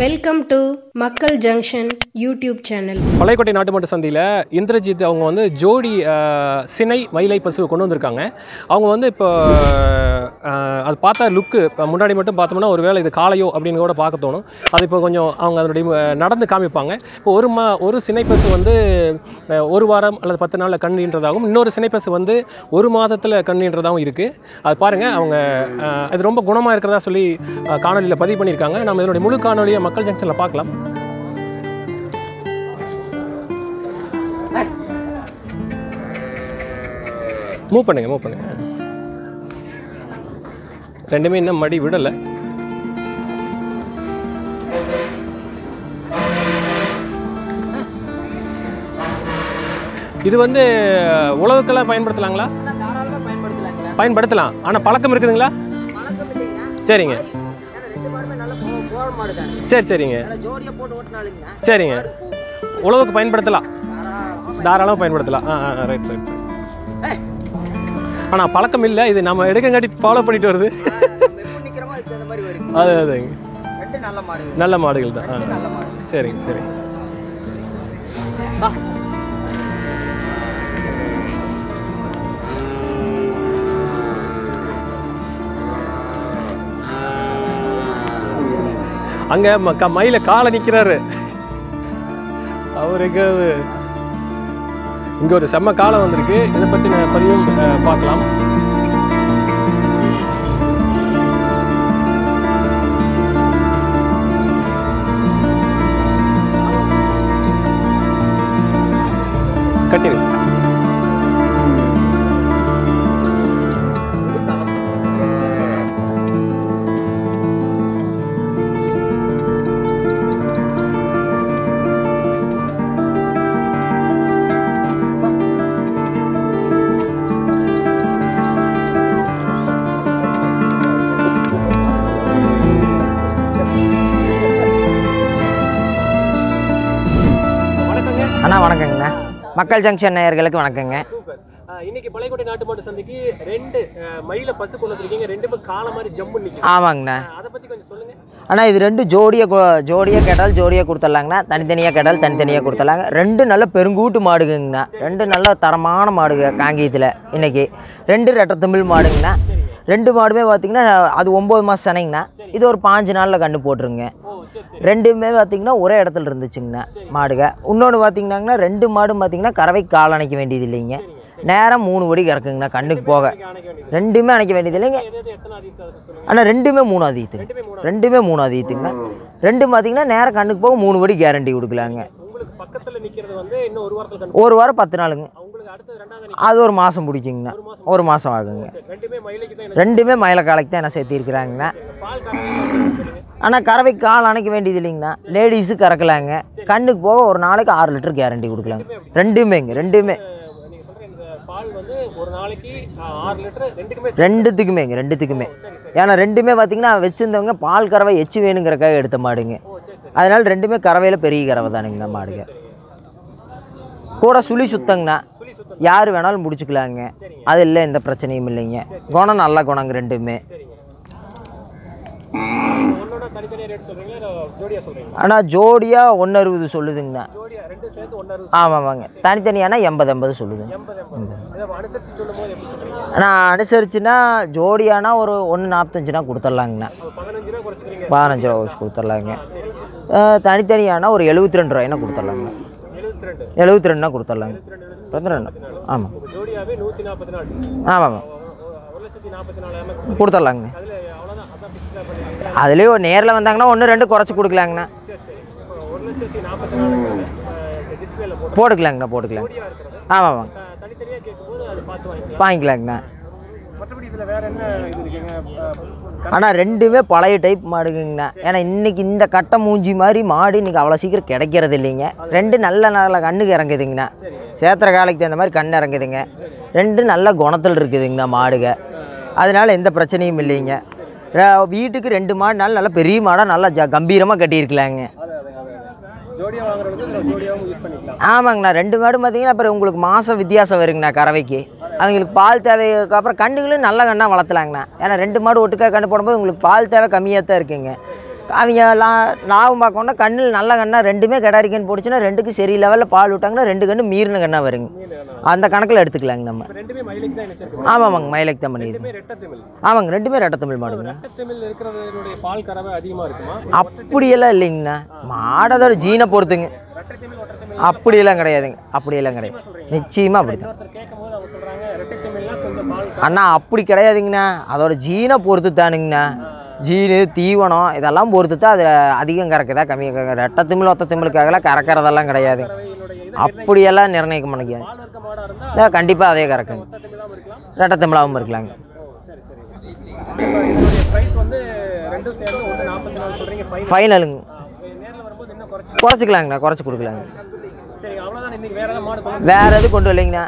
Welcome to Makkal Junction YouTube channel. Palayakottai நாட்டு மாட்டு சந்தையில் இந்திரஜித் அவங்க வந்து ஜோடி சினை மயிலை பசு கொண்டு வந்திருக்காங்க. அவங்க வந்து இப்போ அது பார்த்தா லுக்கு முன்னாடி மட்டும் பார்த்தோம்னா ஒரு வேளை இது காளையோ அப்படின்னு கூட பார்க்க தோணும். அது இப்போ கொஞ்சம் அவங்க அதனுடைய நடந்து காமிப்பாங்க. இப்போ ஒரு சினை பசு வந்து ஒரு வாரம் அல்லது 10 நாளில் கண்ணுன்றதாகவும் இன்னொரு சினை பசு வந்து ஒரு மாதத்தில் கண்ணுன்றதாகவும் இருக்குது. அது பாருங்கள், அவங்க அது ரொம்ப குணமாக இருக்கிறதா சொல்லி காணொலியில் பதிவு பண்ணியிருக்காங்க. நம்ம இதனுடைய முழு காணொலியை மக்கள் ஜங்ஷனில் பார்க்கலாம். மூவ் பண்ணுங்க. ரெண்டுமே இன்னும் மடி விடலை. இது வந்து உழவுக்கெல்லாம் பயன்படுத்தலாங்களா? பயன்படுத்தலாம். ஆனால் பழக்கம் இருக்குதுங்களா? சரிங்க. சரிங்க. சரிங்க. உழவுக்கு பயன்படுத்தலாம், தாராளமாக பயன்படுத்தலாம். ரைட். ஆனால் பழக்கம் இல்லை. இது நம்ம எடுக்கங்காட்டி ஃபாலோ பண்ணிட்டு வருது. அது நல்ல மாடுகள் தான். சரிங்க. அங்கே மயில காலை நிற்கிறாரு அவருக்கு. இங்கே ஒரு செம்ம காலம் வந்திருக்கு. இதை பற்றி நான் பதிவும் பார்க்கலாம். கட்டிரு. வணக்கங்கண்ணா. மக்கள் ஜங்ஷன் நேயர்களுக்கு வணக்கங்க. இன்னைக்கு பழையக்கோட்டை நாட்டு மாட்டு சந்தைக்கு 2 மயில பசு கொண்டு வந்திருக்கீங்க. 2 காலை மாதிரி ஜம்பு நிக்குது. ஆமாங்கண்ணா. அதை பத்தி கொஞ்சம் சொல்லுங்க. அண்ணா, இது 2 ஜோடியாக கேட்டால் ஜோடியாக கொடுத்துடலாங்கண்ணா. தனித்தனியாக கேட்டால் தனித்தனியாக கொடுத்துடலாங்க. 2 நல்ல பெருங்கூட்டு மாடுங்கண்ணா. 2 நல்ல தரமான மாடுங்க. காங்கேயத்தில் இன்னைக்கு 2 ரெட்டை தமிழ் மாடுங்கண்ணா. 2 மாடுமே பார்த்திங்கன்னா அது 9 மாதம் சனைங்கண்ணா. இது ஒரு 5 நாளில் கன்று போட்டுருங்க. 2மே பார்த்திங்கன்னா ஒரே இடத்துல இருந்துச்சுங்கண்ணா மாடுங்க. இன்னொன்று பார்த்திங்கன்னாங்கண்ணா 2 மாடும் பார்த்திங்கன்னா கறவை கால் அணைக்க வேண்டியது இல்லைங்க. நேரம் 3 வடி கறக்குங்கண்ணா கண்ணுக்கு போக. 2மே அணைக்க வேண்டியது இல்லைங்க. ஆனால் 2மே 3 அதிகத்துங்க. 2 பார்த்திங்கன்னா நேரம் கண்ணுக்கு போக 3 வடி கேரண்டி கொடுக்கலாங்க. ஒரு வாரம் 10 நாளுங்க. அது ஒரு மாதம் பிடிக்குங்கண்ணா. ஒரு மாதம் ஆகுங்க. 2மே மயில காலைக்கு தான் என்ன சேர்த்திருக்கிறாங்கண்ணா. ஆனால் கறவை கால் அணைக்க வேண்டியது இல்லைங்கண்ணா. லேடிஸு கறக்கலாங்க. கண்ணுக்கு போக ஒரு நாளைக்கு 6 லிட்டர் கேரண்டி கொடுக்கலாங்க. 2மே ரெண்டுத்துக்குமே. ஏன்னா 2மே பார்த்திங்கன்னா வச்சுருந்தவங்க பால் கறவை எச்சு வேணுங்கிறக்காக எடுத்த மாடுங்க. அதனால் 2மே கறவையில் பெரிய கறவை தானுங்கண்ணா மாடுங்க. கூட சுழி சுத்தங்கண்ணா. யார் வேணாலும் முடிச்சுக்கலாங்க. அது இல்லை, எந்த பிரச்சனையும் இல்லைங்க. குணம் நல்ல குணங்க 2மே. ஆனால் ஜோடியாக 160 சொல்லுதுங்கண்ணா. ஆமாங்க. தனித்தனியானா 80 சொல்லுதுங்க. ஆனால் அனுசரிச்சுன்னா ஜோடியானா ஒரு 145 கொடுத்துட்லாங்கண்ணா. 15 ரூபா வச்சு கொடுத்துட்லாங்க. தனித்தனியானா ஒரு 72 ரூபாய்னா கொடுத்துட்லாங்கண்ணா. 72 கொடுத்துட்லாங்க. ஆமாம் கொடுத்துட்லாங்க. அதுலேயே நேரில் வந்தாங்கன்னா 1-2 குறைச்சி கொடுக்கலாங்கண்ணா. போட்டுக்கலாங்கண்ணா. ஆமாம் வாங்கிக்கலாங்கண்ணா. ஆனால் 2மே பழைய டைப் மாடுங்கண்ணா. ஏன்னா இன்றைக்கி இந்த கட்டை மூஞ்சி மாதிரி மாடு இன்றைக்கி அவ்வளோ சீக்கிரம் கிடைக்கிறது இல்லைங்க. 2 நல்ல கண்ணுக்கு இறங்குதுங்கண்ணா. சேத்திர காலைக்கு தகுந்த மாதிரி கண் இறங்குதுங்க. 2 நல்ல குணத்தில் இருக்குதுங்கண்ணா மாடுங்க. அதனால் எந்த பிரச்சனையும் இல்லைங்க. வீட்டுக்கு 2 மாடு நல்ல பெரிய மாடாக நல்லா கம்பீரமாக கட்டியிருக்கலாங்க. ஆமாங்கண்ணா. 2 மாடு பார்த்தீங்கன்னா அப்புறம் உங்களுக்கு மாதம் வித்தியாசம் வருங்கண்ணா கறவைக்கு. அவங்களுக்கு பால் தேவைக்கு அப்புறம் கண்டுகளும் நல்ல கண்ணாக வளர்த்தலாங்கண்ணா. ஏன்னா 2 மாடு ஒட்டுக்காக கண்டு போடும்போது உங்களுக்கு பால் தேவை கம்மியாக தான் இருக்குங்க. அவங்க லாபம் பார்க்கணுன்னா கண்ணில் நல்ல கண்ணா ரெண்டுமே கிடாரிக்கன்னு போட்டுச்சுன்னா ரெண்டுக்கு சரி லெவலில் பால் விட்டாங்கன்னா 2 கன்று மீறின கண்ணா வருங்க. அந்த கணக்கில் எடுத்துக்கலாங்க நம்ம. ஆமாங்க மைலேஜ் தான் பண்ணிடுங்க. ஆமாங்க ரெண்டுமே ரெட்டத்தமிழ் மாடுங்க. அப்படியெல்லாம் இல்லைங்கண்ணா, மாடதோட ஜீனை பொறுத்துங்க. அப்படியெல்லாம் கிடையாதுங்க, அப்படியெல்லாம் கிடையாது, நிச்சயமாக அப்படி தான் அண்ணா. அப்படி கிடையாதுங்கண்ணா, அதோட ஜீனை பொறுத்து தானுங்கண்ணா. ஜீனு தீவனம் இதெல்லாம் பொறுத்து தான் அது அதிகம் கறக்குதா கம்மியாக கறக்க. ரெட்டை திமிழ் ஒத்த திமிழுக்காகலாம் கறக்கிறதெல்லாம் கிடையாது, அப்படியெல்லாம் நிர்ணயிக்க முடியாது. கண்டிப்பாக அதே கறக்குங்க, ரெட்டை திமிழாகவும் இருக்கலாங்க. ஃபைனலுங்க குறைச்சிக்கலாங்கண்ணா, குறைச்சி கொடுக்கலாங்க. வேறு எதுவும் கொண்டு வரலைங்கண்ணா.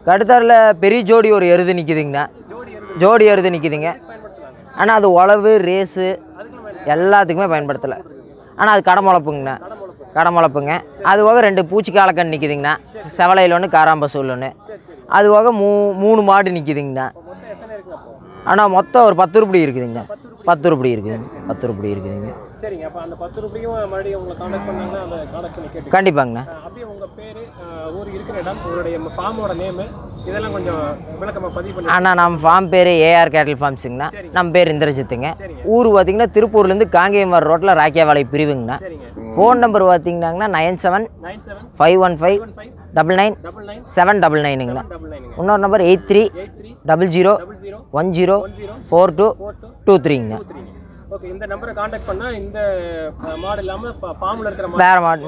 கடுத்தாரில் பெரிய ஜோடி ஒரு எருது நிற்கிதுங்கண்ணா, ஜோடி எருது நிற்கிதுங்க. ஆனால் அது உழவு ரேஸு எல்லாத்துக்குமே பயன்படுத்தலை. ஆனால் அது கடமுளப்புங்கண்ணா, கடமுளப்புங்க. அது போக 2 பூச்சி காலக்கண் நிற்கிதுங்கண்ணா, செவலையில் ஒன்று காராம்பசூல் ஒன்று. அது போக 3 மாடு நிற்கிதுங்கண்ணா. ஆனால் மொத்தம் ஒரு 10 ரூபாய் இருக்குதுங்கண்ணா. 10 ரூபாய் இருக்குதுங்க, 10 ரூபாய் இருக்குதுங்க. சரிங்க, அப்போ அந்த 10 ரூபாயும் மறுபடியும் உங்களை கான்டாக்ட் பண்ணாங்கன்னா அந்த கான்டாக்ட் பண்ணி கேட்டு கண்டிப்பாங்கண்ணா. அப்படியே உங்கள் பேர், ஊர் இருக்கிற இடம், உங்களுடைய ஃபார்மோட நேமு இதெல்லாம் கொஞ்சம் விளக்கமாக பதிவு பண்ணி. அண்ணா நம்ம ஃபார்ம் பேர் ஏஆர் கேட்டில் ஃபார்ம்ஸுங்கண்ணா. நம்ம பேர் இந்திரஜித்துங்க. ஊர் பார்த்திங்கன்னா திருப்பூர்லேருந்து காங்கேயம் ரோட்டில் ராக்கியாவாலை பிரிவுங்கண்ணா. Phone number பார்த்திங்கன்னாங்கண்ணா 975159997999ங்கண்ணா. இன்னொரு நம்பர் 8300104223ங்கண்ணா. ஓகே, இந்த நம்பரை கான்டாக்ட் பண்ணால் இந்த மாடு இல்லாமல் ஃபார்மில் இருக்கிற வேறு மாடு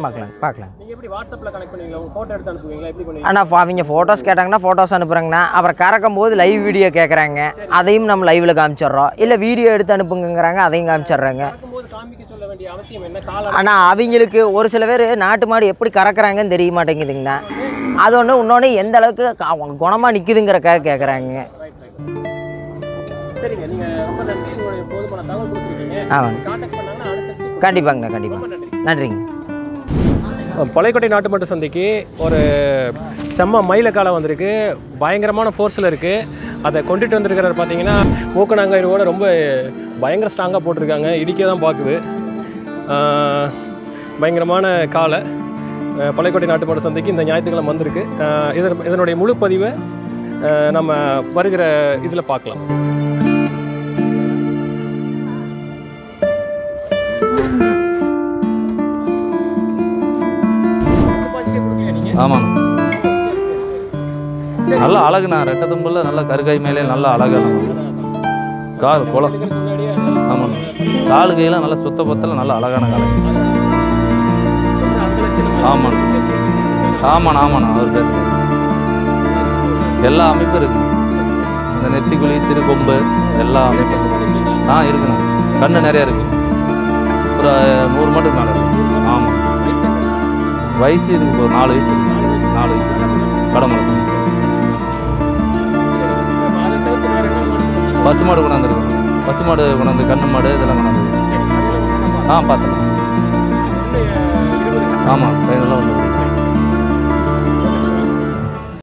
பார்க்கலாம். நீங்கள் எப்படி வாட்ஸ்அப்பில் கனெக்ட் பண்ணுவீங்களா, உங்கள் ஃபோட்டோ எடுத்து அனுப்புவீங்களா, எப்படி பண்ணுவீங்க? ஆனால் அவங்க ஃபோட்டோஸ் கேட்டாங்கன்னா ஃபோட்டோஸ் அனுப்புகிறாங்கண்ணா. அப்புறம் கறக்கும் போது லைவ் வீடியோ கேட்குறாங்க, அதையும் நம்ம லைவில் காமிச்சிட்றோம். இல்லை வீடியோ எடுத்து அனுப்புங்கிறாங்க, அதையும் காமிச்சிட்றாங்க. காமிக்க சொல்ல வேண்டிய அவசியம் என்ன? ஆனால் அவங்களுக்கு ஒரு சில பேர் நாட்டு மாடு எப்படி கறக்குறாங்கன்னு தெரிய மாட்டேங்குதுங்கண்ணா. அது ஒன்று இன்னொன்று எந்த அளவுக்கு குணமாக நிற்குதுங்கிறக்காக கேட்குறாங்க. சரிங்க, நீங்கள் ரொம்ப நன்றி, உங்களுடைய போதுமான தகவல் கொடுத்துருக்கீங்க. ஆமாங்க, கான்டாக்ட் பண்ணாங்கன்னா அனுசரிச்சு. கண்டிப்பாங்கண்ணா, கண்டிப்பாக நன்றிங்க. பழையக்கோட்டை நாட்டு மாட்டு சந்தைக்கு ஒரு செம்ம மயில காலம் வந்திருக்கு, பயங்கரமான ஃபோர்ஸில் இருக்குது. அதை கொண்டுட்டு வந்திருக்கிறார் பார்த்தீங்கன்னா மூக்கநாங்கயிரோட ரொம்ப பயங்கர ஸ்ட்ராங்காக போட்டிருக்காங்க, இடிக்க தான் பார்க்குது. பயங்கரமான காலை பழையக்கோட்டை நாட்டு மாட்டு சந்தைக்கு இந்த ஞாயிற்றுக்கிழமை வந்திருக்கு. இதனுடைய முழு பதிவை நம்ம வருகிற இதில் பார்க்கலாம். ஆமாண்ணா, நல்லா அழகுண்ணா. ரெட்டை தும்பில் நல்லா கருகாய் மேலே நல்லா அழகான கால் குளம். ஆமாண்ணா, காலு கையெல்லாம் நல்லா சுத்த பத்தில் நல்லா அழகான காலை. ஆமாண்ணா, ஆமாண்ணா அவர் பேசுகிறேன். எல்லா அமைப்பும் இருக்குண்ணா. இந்த நெத்திக்குழி சிறு கொம்பு எல்லா அமைப்பும் இருக்குண்ணா. கண்ணு நிறையா இருக்குது, ஒரு 100 மாட்டுக்கு மேலே இருக்குது. ஆமாம், வயசு இதுக்கு ஒரு 4 வயசு இருக்குது. 4 வயசு கடமுளப்பு. பசுமாடு கொண்டாந்துருக்கு, பசுமாடு கொண்டாந்து, கண்ணு மாடு இதெல்லாம் கொண்டாந்து. பார்த்துக்கலாம். ஆமாம், கையெல்லாம் வந்து